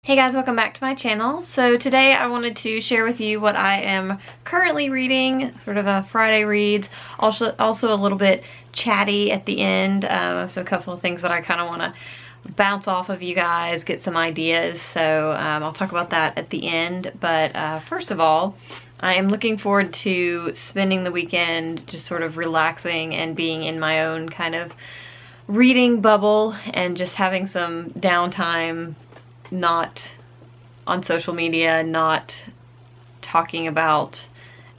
Hey guys, welcome back to my channel. So today I wanted to share with you what I am currently reading, sort of a Friday reads, also a little bit chatty at the end. So a couple of things that I kind of want to bounce off of you guys, get some ideas. So I'll talk about that at the end. But first of all, I am looking forward to spending the weekend just sort of relaxing and being in my own kind of reading bubble and just having some downtime, not on social media, not talking about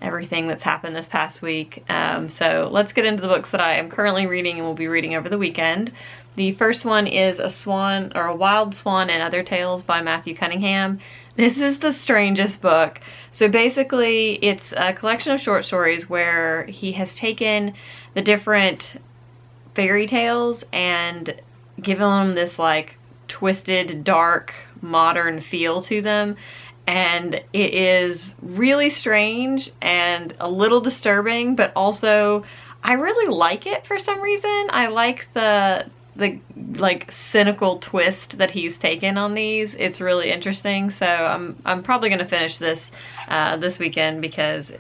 everything that's happened this past week. So let's get into the books that I am currently reading and will be reading over the weekend. The first one is A Wild Swan and Other Tales by Matthew Cunningham. This is the strangest book. So basically it's a collection of short stories where he has taken the different fairy tales and given them this like twisted, dark, modern feel to them, and it is really strange and a little disturbing, but also I really like it for some reason. I like the like cynical twist that he's taken on these. It's really interesting. So I'm probably gonna finish this this weekend because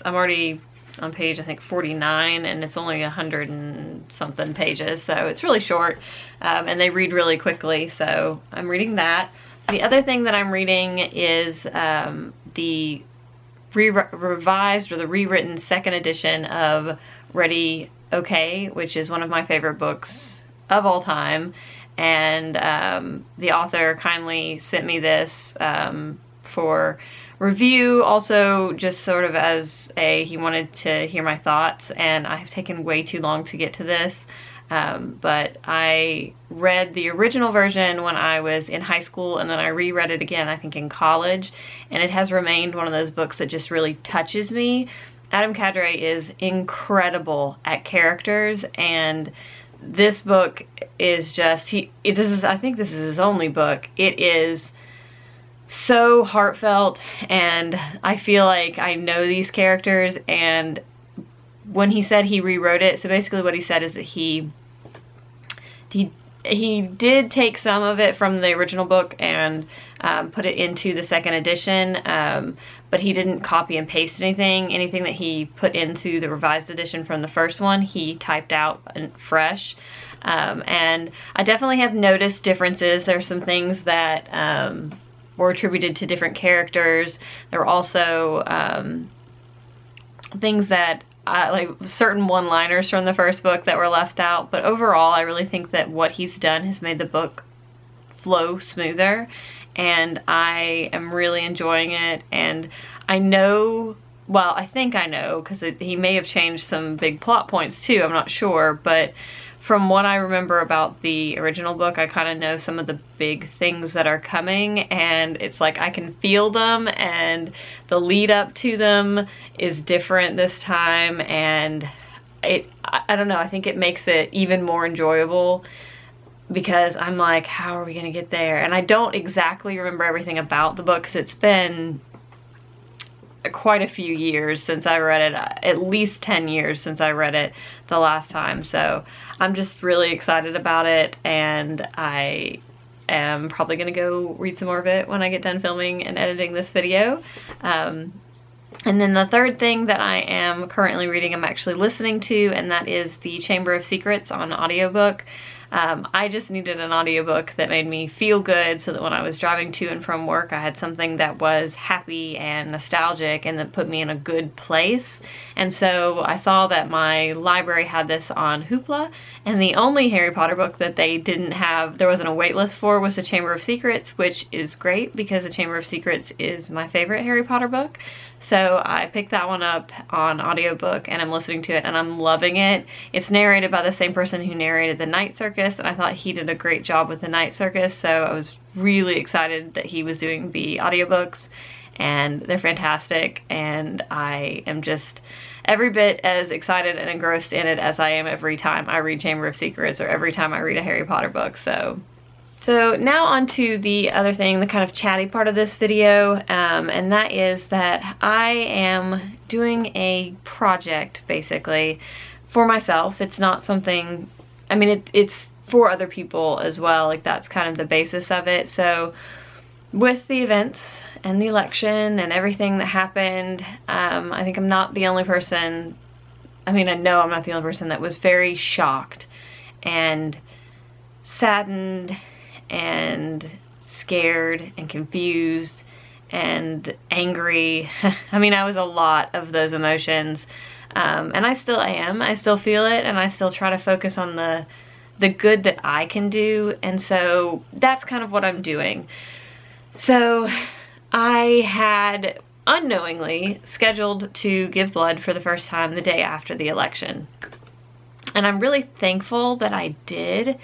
I'm already on page, I think, 49, and it's only 100 and something pages, so it's really short, and they read really quickly, so I'm reading that. The other thing that I'm reading is the revised or the rewritten second edition of Ready Okay, which is one of my favorite books of all time, and the author kindly sent me this for review, also just sort of as he wanted to hear my thoughts, and I've taken way too long to get to this, but I read the original version when I was in high school, and then I reread it again, I think in college, and it has remained one of those books that just really touches me. Adam Cadre is incredible at characters, and this book is just, I think this is his only book. It is so heartfelt, and I feel like I know these characters. And when he said he rewrote it, so basically what he said is that he did take some of it from the original book and put it into the second edition, but he didn't copy and paste anything that he put into the revised edition from the first one he typed out fresh. And I definitely have noticed differences. There's some things that were attributed to different characters. There were also things that like certain one-liners from the first book that were left out, but overall I really think that what he's done has made the book flow smoother, and I am really enjoying it. And I know, well, I think I know, because he may have changed some big plot points too, I'm not sure, but from what I remember about the original book, I kind of know some of the big things that are coming, and it's like I can feel them, and the lead up to them is different this time, and I don't know, I think it makes it even more enjoyable because I'm like, how are we gonna get there? And I don't exactly remember everything about the book because it's been quite a few years since I read it, at least 10 years since I read it the last time, so I'm just really excited about it, and I am probably gonna go read some more of it when I get done filming and editing this video. And then the third thing that I am currently reading, I'm actually listening to, and that is The Chamber of Secrets on audiobook. I just needed an audiobook that made me feel good, so that when I was driving to and from work, I had something that was happy and nostalgic and that put me in a good place. And so I saw that my library had this on Hoopla, and the only Harry Potter book that they didn't have, there wasn't a wait list for, was The Chamber of Secrets, which is great because The Chamber of Secrets is my favorite Harry Potter book. So I picked that one up on audiobook, and I'm listening to it, and I'm loving it. It's narrated by the same person who narrated The Night Circus, and I thought he did a great job with The Night Circus, so I was really excited that he was doing the audiobooks, and they're fantastic, and I am just every bit as excited and engrossed in it as I am every time I read Chamber of Secrets or every time I read a Harry Potter book. So now on to the other thing, the kind of chatty part of this video, and that is that I am doing a project, basically, for myself. It's not something, I mean, it's for other people as well, like that's kind of the basis of it. So with the events and the election and everything that happened, I think I'm not the only person, I mean, I know I'm not the only person that was very shocked and saddened and scared and confused and angry. I mean, I was a lot of those emotions, and I still am. I still feel it, and I still try to focus on the good that I can do, and so that's kind of what I'm doing. So I had unknowingly scheduled to give blood for the first time the day after the election. And I'm really thankful that I did,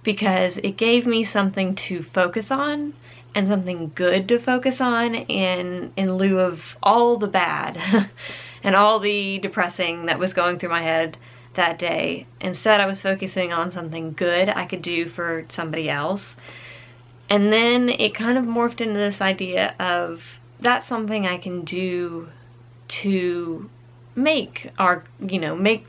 because it gave me something to focus on and something good to focus on in lieu of all the bad and all the depressing that was going through my head that day. Instead, I was focusing on something good I could do for somebody else. And then it kind of morphed into this idea of that's something I can do to make make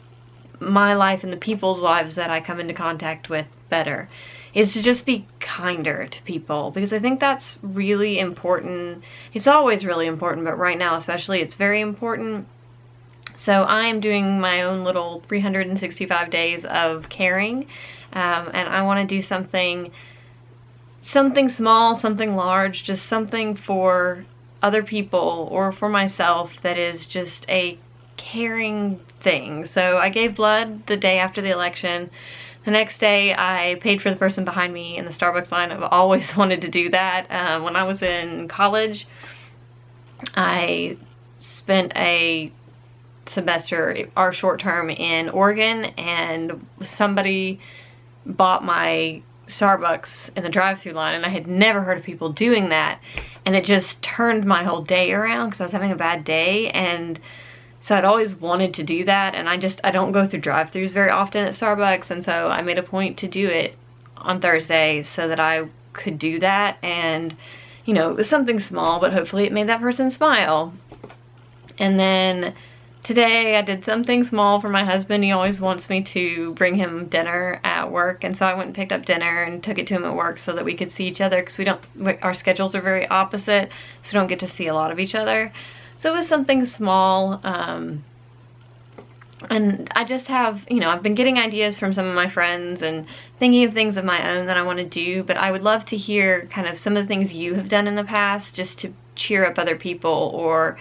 my life and the people's lives that I come into contact with better, is to just be kinder to people, because I think that's really important. It's always really important, but right now especially it's very important. So I'm doing my own little 365 days of caring, and I want to do something small, something large, just something for other people or for myself that is just a caring thing. So I gave blood the day after the election. The next day I paid for the person behind me in the Starbucks line. I've always wanted to do that. When I was in college, I spent a semester, our short term, in Oregon, and somebody bought my Starbucks in the drive-thru line, and I had never heard of people doing that, and it just turned my whole day around because I was having a bad day. And so I'd always wanted to do that, and I don't go through drive-thrus very often at Starbucks, and so I made a point to do it on Thursday so that I could do that. And you know, it was something small, but hopefully it made that person smile. And then today I did something small for my husband. He always wants me to bring him dinner at work, and so I went and picked up dinner and took it to him at work so that we could see each other, because our schedules are very opposite, so we don't get to see a lot of each other. So it was something small, and I just have, I've been getting ideas from some of my friends and thinking of things of my own that I want to do, but I would love to hear kind of some of the things you have done in the past just to cheer up other people, or,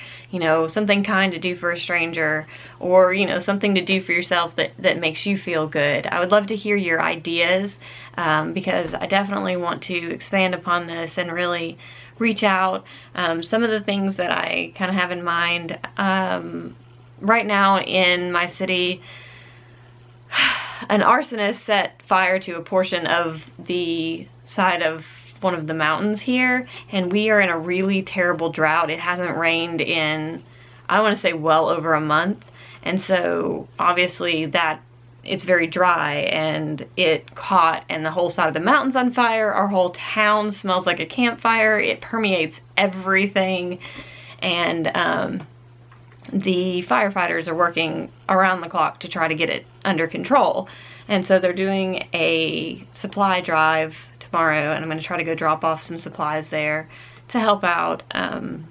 something kind to do for a stranger, or, something to do for yourself that makes you feel good. I would love to hear your ideas, because I definitely want to expand upon this and really reach out. Some of the things that I kind of have in mind, right now in my city, an arsonist set fire to a portion of the side of one of the mountains here, and we are in a really terrible drought. It hasn't rained in, I want to say, well over a month, and so obviously that it's very dry, and it caught, and the whole side of the mountain's on fire. Our whole town smells like a campfire. It permeates everything, and the firefighters are working around the clock to try to get it under control. And so they're doing a supply drive tomorrow, and I'm going to try to go drop off some supplies there to help out. And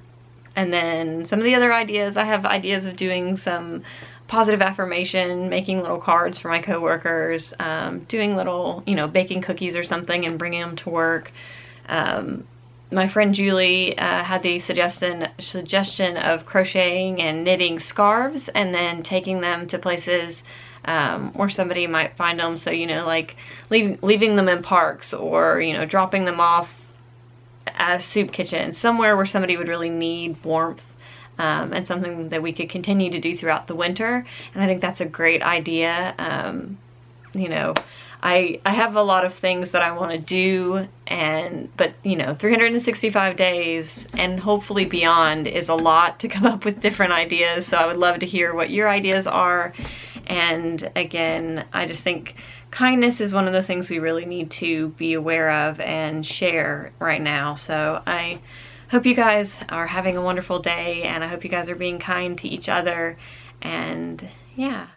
then some of the other ideas, I have ideas of doing some positive affirmation, making little cards for my coworkers, doing little, baking cookies or something and bringing them to work. My friend Julie had the suggestion of crocheting and knitting scarves and then taking them to places where somebody might find them. So, like leaving them in parks, or, dropping them off at a soup kitchen, somewhere where somebody would really need warmth, and something that we could continue to do throughout the winter. And I think that's a great idea. I have a lot of things that I want to do, but 365 days and hopefully beyond is a lot to come up with different ideas. So I would love to hear what your ideas are. And again, I just think kindness is one of those things we really need to be aware of and share right now. So I hope you guys are having a wonderful day, and I hope you guys are being kind to each other, and yeah.